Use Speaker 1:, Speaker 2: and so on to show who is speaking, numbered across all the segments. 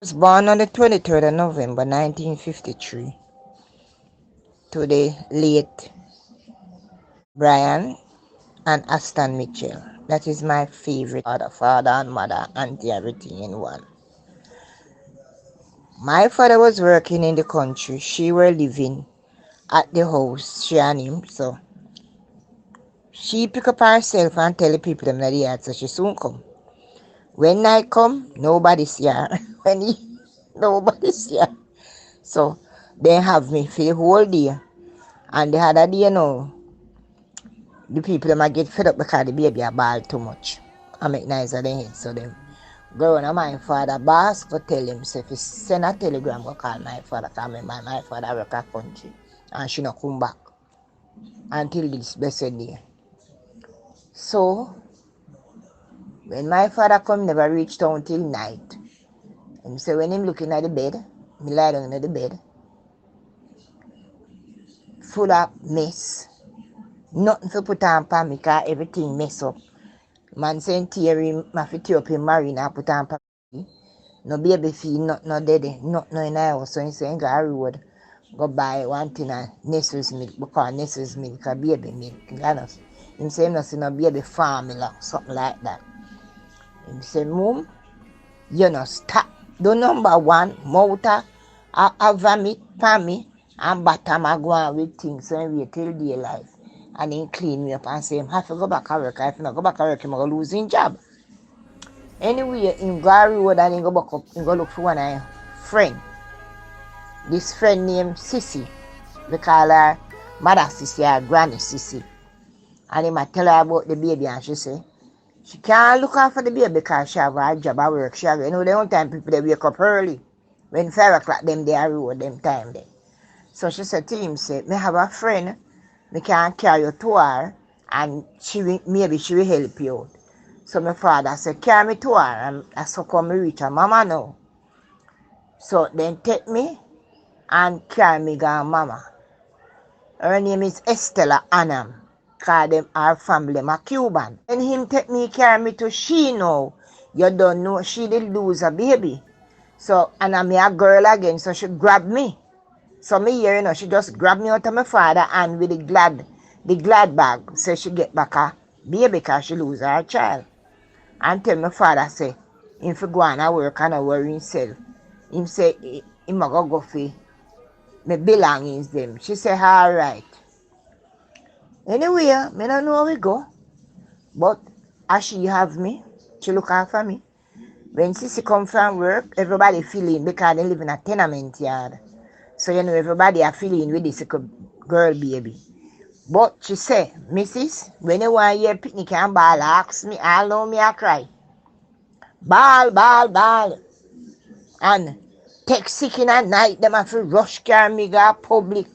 Speaker 1: Was born on the 23rd of November 1953 to the late Brian and Aston Mitchell. That is my favorite father and mother, auntie, everything in one. My father was working in the country. She were living at the house, she and him. So she pick up herself and tell the people them that the yard, so she soon come. When night come, nobody's here. when he, nobody's here. So they have me for the whole day. And the other day, the people them get fed up because the baby a ball too much. I make nice of their head. So them go on my father boss go tell him, say if he send a telegram go call my father, because my father work at country and she not come back until this blessed day. So when my father come, never reach town till night. And so when him looking at the bed, me lie down in the bed, full of mess. Nothing to put on for me because everything mess up. Man saying tear my fit up in marine and put on for me. No baby feed, no daddy, not no in house. So he saying go road, go buy one thing of Nestle's milk, because Nestle's milk a baby milk. Him say him not see no baby formula, something like that. Him say, Mom, you know stop. The number one, motor, I vomit, me, and bottom I go on with things so we till day life. And then clean me up and say, I have to go back to work. If I not go back to work, I'm going to lose his job. Anyway, in Gary Road, and he go back up, he go look for one of friend. This friend named Sissy. We call her Mother Sissy or Granny Sissy. And he might tell her about the baby, and she say, she can't look after the baby because she have a job at work. She have, the only time people they wake up early. When 5 o'clock, them they are road, them time there. So she said to him, say, me have a friend, me can carry you to her, and maybe she will help you out. So my father said, carry me to her, and I so come me reach her mama now. So then take me and carry me to mama. Her name is Estella Annam. Cause them our family them a Cuban. And him take me carry me to she now. You don't know she did lose a baby. So and I'm a girl again, so she grabbed me. So me here, she just grabbed me out of my father and with the glad bag. So she get back a baby because she lose her child. And tell my father say, if he go on a work and a worry himself, him say him a go for my belongings them. She say, all right. Anyway, I don't know how we go. But as she have me, she look after me. When Sissy come from work, everybody feeling because they live in a tenement yard. So everybody are feeling with this girl baby. But she say, Mrs., when you want your picnic and ball, ask me, I'll know me I cry. Ball, ball, ball. And take sick in at night, them have to rush carry me go public.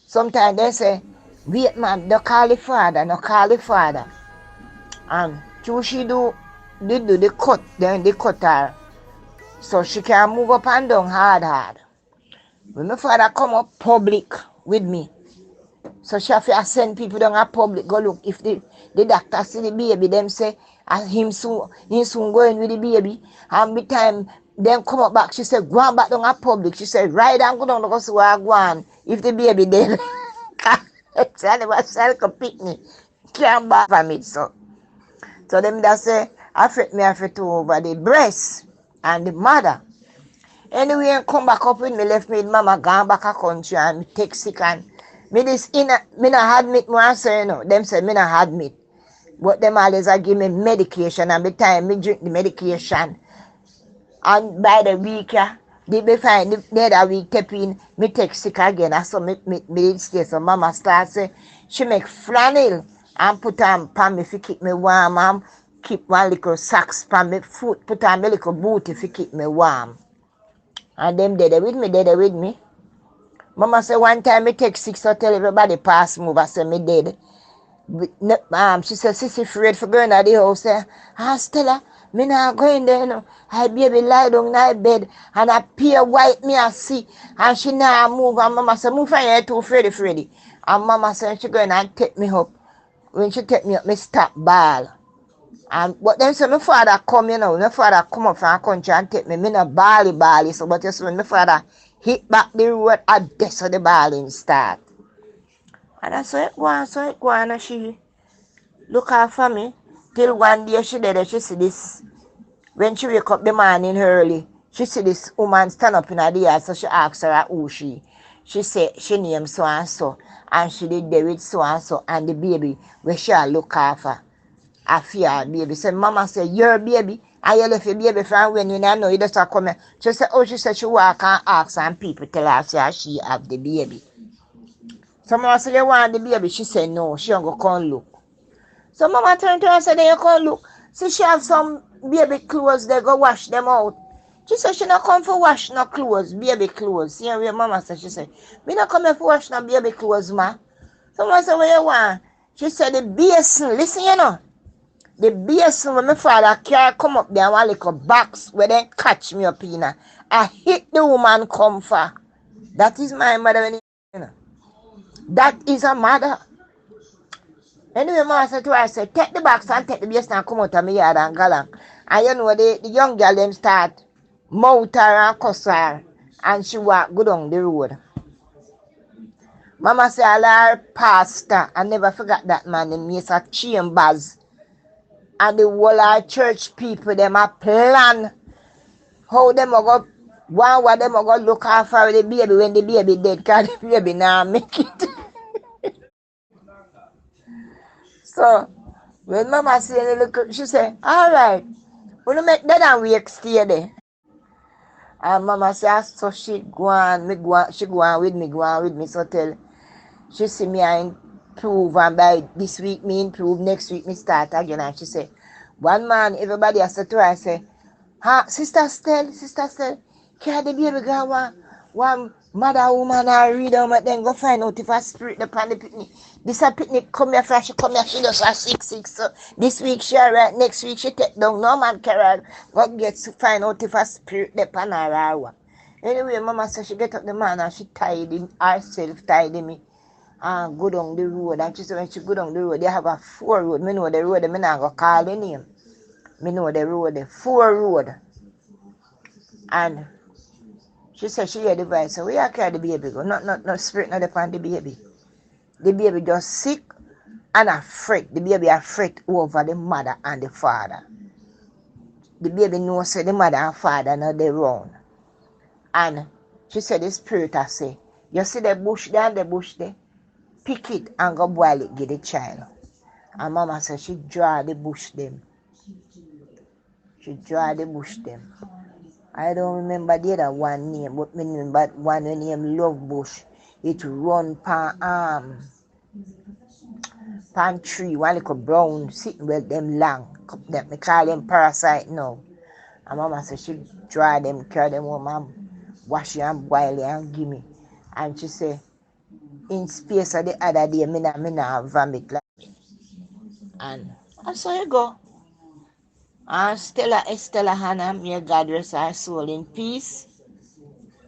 Speaker 1: Sometimes they say, wait man, don't call the father, no call the father. And she do the cut, then they cut her. So she can move up and down hard. When my father come up public with me, so she have to send people down at public, go look. If the doctor see the baby, them say, him soon going with the baby. And by the time them come up back, she said, go on back down at public. She said, right and go down to go see where I go on. If the baby dead, so I never sell a picnic. Can't back from it, so them that say, I have to over the breast and the mother. Anyway, I come back up with me, left me with mama, gone back a country and me take sick and me not admit more say them say me not admit. But them always give me medication and by the time me drink the medication and by the week they find the other week tapping me take sick again. And so me stay. So mama start say she make flannel and put on pan me to keep me warm and keep one little socks pan me foot, put on me little booty to keep me warm. And them dead with me. Mama say one time me take sick, so tell everybody pass move. I say me dead. She said, Sissy afraid for going to the house. Say, Stella, me not going there. I baby lie down in my bed and I peer white me I see. And she now move. And mama say, move from here too, Freddy. And mama say, she going and take me up. When she take me up, me stop ball. And but then so my father come, my father come up from a country and take me. Me no bally. So but you see when my father hit back the road, and that's how the balling start. And I saw it go on, and she look after me. Till one day she did it, she see this. When she wake up the morning early, she see this woman stand up in the yard, so she asked her who she. She said she named so and she did there with so and the baby where she look after. I fear baby. So mama said, your baby, and you left your baby from when you know you just come here. She said, oh, she said she walk and ask and people tell her say she have the baby. So mama said, you want the baby? She said, no, she don't go come look. So mama turned to her and said, then you come look. See, she have some baby clothes, they go wash them out. She said she not come for wash no clothes, baby clothes. See where mama said, she said, me not come here for wash no baby clothes, ma. So mama said, what you want? She said, the basin, listen, the basin when my father carry come up there, one little box where they catch me up in. I hit the woman come for. That is my mother, That is a mother. Anyway, mama said to her, I said, take the box and take the basin and come out of my yard and go along. And the young girl them start mouth her and cuss her. And she walk go down the road. Mama said, I pastor, I never forgot that man, him Mr. Chambers. And the whole our church people, them a plan how them a go, one of them a go look after the baby when the baby dead, because the baby now make it. So, when mama say, look, she say, all right, we'll make that and we stay there. And mama say, so she go on with me, so tell, she see me I improve, and by this week me improve, next week me start again. And she say, one man, everybody has to try, say, Sister Stell, carry the baby girl one mother woman I read them and then go find out if a spirit upon the picnic. This a picnic come here from she come here, she does a 6. So this week she alright, next week she take down. No man carry go get to find out if a spirit upon her or. Anyway, mama said she get up the man and she tied him herself, tied me. And go down the road. And she said when she go down the road, they have a 4 road. Me know the road, me not go call the name. Me know the road, the 4 road. And she said she hear the voice. So where you carry the baby go? No spirit not upon the baby. The baby just sick and afraid. The baby afraid over the mother and the father. The baby knows the mother and father not they wrong. And she said the spirit I say, you see the bush there and the bush there? Pick it and go boil it, give the child. And mama said she draw the bush them. She draw the bush them. I don't remember the other one name, but me remember one name Love Bush. It run pan tree, one little brown, sitting with them long. That me call them parasite now. And mama said she dry them, carry them home and wash it and boil it and give me. And she said, in space of the other day, me not vomit like it. And I saw you go. And Estella Hannah, may God rest her soul in peace.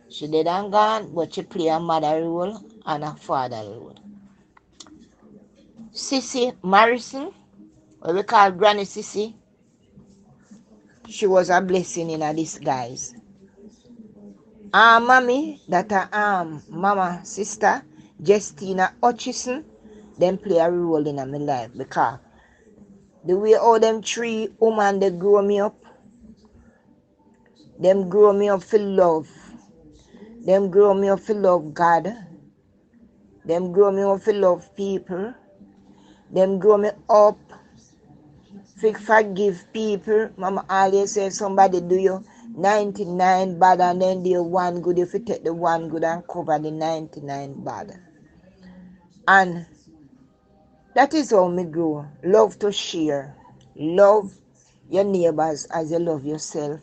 Speaker 1: She dead and gone, but she play a mother role and a father role. Sissy Morrison, what we call Granny Sissy, she was a blessing in a disguise. Mommy, that mama sister, Justina Hutchison, them play a role in my life because the way all them 3 women they grow me up, them grow me up for love. Them grow me up for love God. Them grow me up for love people. Them grow me up for forgive people. Mama always says somebody do you 99 bad and then the 1 good. If you take the 1 good and cover the 99 bad. And that is how me grow. Love to share. Love your neighbors as you love yourself.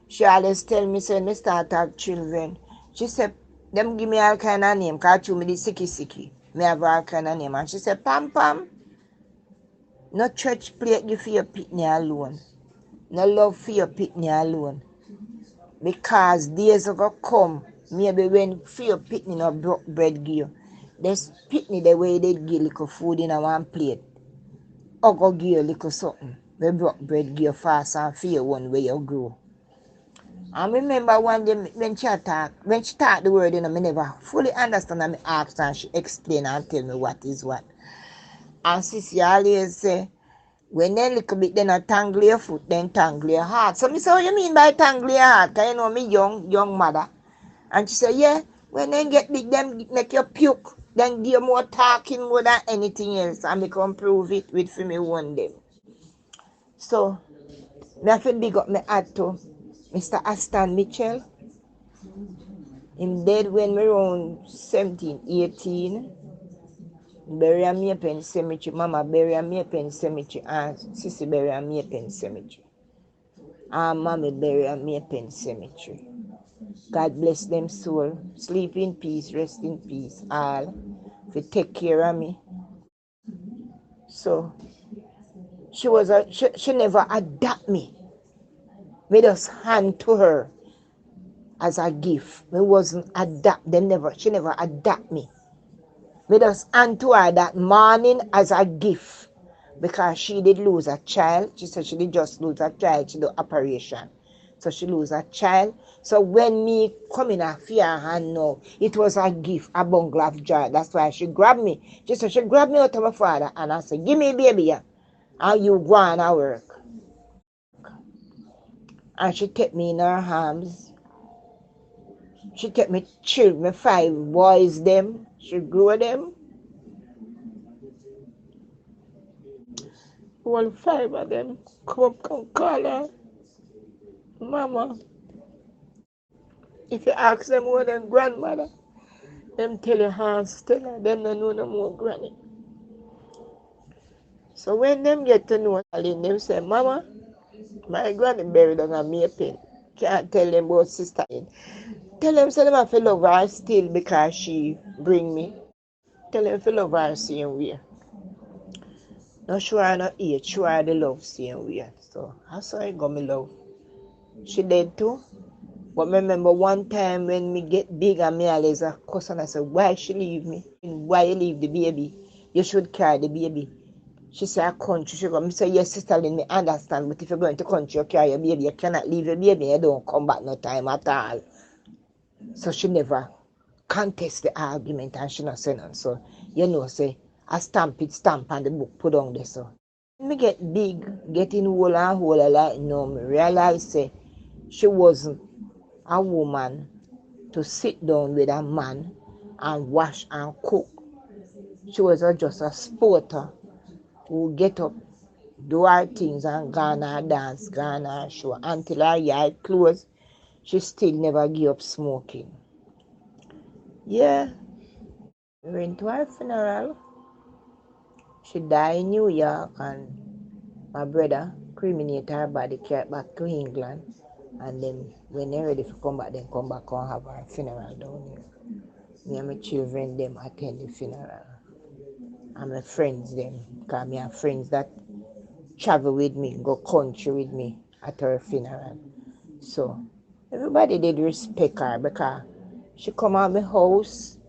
Speaker 1: She always tell me, say, me start have children. She said, them give me all kind of name, because me the sicky. Me have all kind of name. And she said, Pam, no church plate you for your pitney alone. No love for your pitney alone. Because days ago come, maybe when for your pitney no broke bread give you. There's pitney the way they give little food in a one plate. Or go give you little something. we broke bread, give fast and fear one way you grow. I remember one day when she taught the word, I never fully understand, and I asked her and she explained and tell me what is what. And Sissy always say, when they little bit, then I tangle your foot, then tangle your heart. So I say, what you mean by tangle your heart? Because you know me young mother. And she said, yeah, when they get big, them make you puke. Then give more talking more than anything else. And I can prove it with for me one day. So, I have to big up my heart to Mr. Aston Mitchell. Him dead when me around 17, 18. Bury a me pen cemetery. Mama bury a me pen cemetery. And Sissy bury a me pen cemetery. And mommy bury a me pen cemetery. God bless them soul. Sleep in peace, rest in peace. All to take care of me. So she never adopt me. We just hand to her as a gift. We wasn't adopt. She never adopt me. We just hand to her that morning as a gift. Because she did lose a child. She said she did just lose a child. She did operation. So she lose a child. So when me come in a fear hand now, it was a gift, a bundle of joy. That's why she grabbed me. She said she grabbed me out of my father and I said, give me baby here. And you go on and work. And she take me in her arms. She take me children, my 5 boys them. She grew them. All 5 of them come call her mama. If you ask them who them grandmother, them tell you Hans Stella, them don't know no more granny. So when them get to know Aline, them say, Mama, my granny buried on a Maypin. Can't tell them about sister in. Tell them say them have to love her still because she bring me. Tell them to love her same way. Not sure I not hate, sure I the love same way. So that's how I got me love. She dead too. But remember one time when me get big and me always a cuss and I said, why she leave me? Why you leave the baby? You should carry the baby. She said, a country. She go, me say, yes, sister, let me understand. But if you're going to country, you carry your baby. You cannot leave your baby. You don't come back no time at all. So she never contest the argument and she not say none. So, you know, say, I stamp and the book put on there. So, when me get big, getting whole and whole, like, no, me realize, say, she wasn't a woman to sit down with a man and wash and cook. She was just a sporter who get up, do her things and gone her dance, gone her show. Until her yard closed, she still never give up smoking. Yeah, we went to her funeral. She died in New York and my brother cremated her body, carried back to England. And then when they're ready to come back, then come back and have her funeral down here. Me and my children, them attend the funeral. And my friends, them, because me have friends that travel with me, go country with me at her funeral. So everybody did respect her because she come out my house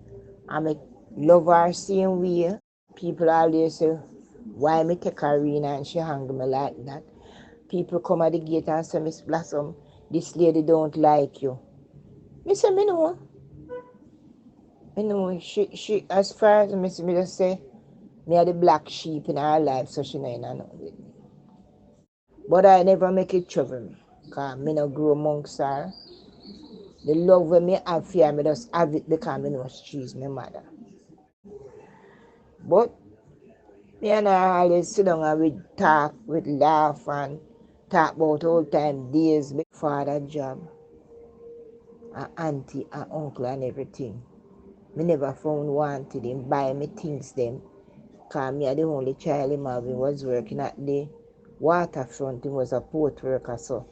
Speaker 1: and I love her same way. People always say, why me take her in and she hang me like that. People come at the gate and say, Miss Blossom, this lady don't like you. Me say, me know. Me know, she as far as me just say, me are the black sheep in her life, so she not know with me. But I never make it trouble me, because me no grow amongst her. The love when me have for her, me just have it because me know she's my mother. But me and her always sit down and we talk, we laugh and talk about all time days before that job. And auntie and uncle and everything. Me never found one to them buy me things them. Because me are the only child him have. He was working at the waterfront. He was a port worker. So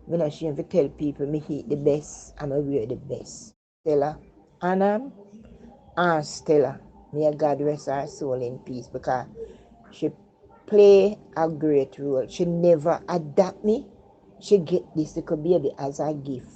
Speaker 1: me not ashamed to tell people me eat the best and I wear the best. Stella. And Stella. May God rest her soul in peace because she play a great role. She never adopt me. She get this little baby as a gift.